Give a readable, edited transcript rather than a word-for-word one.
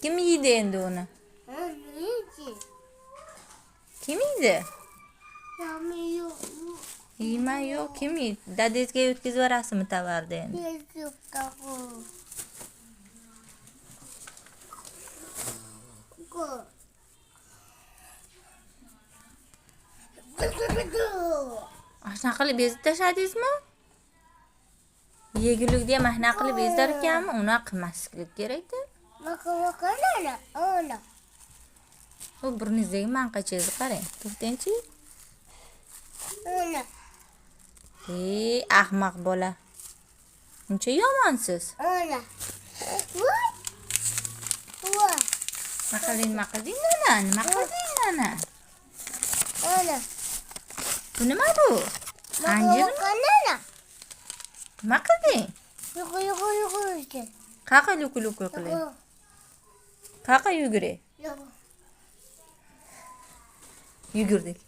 Kim yedi endi uni? Kim yedi? Yeyman yo'q, kim yeydi? Dadangizga o'tkazib yuborasizmi tovarni endi? Ashuna qilib bezib tashladingizmi? Yegulikda ham ashuna qilib bezar ekanmi? Uni qilmaslik kerak-da. U burningizdagi manqachingizni qarang. To'xtangchi. Ahmoq bola. Uncha yomonsiz. Nima qilding, nima qilding? Bu nima bu? Anjirmi? Nima qilding? Qaqa luku qiling. Qaqa yuguray. Yugurdik.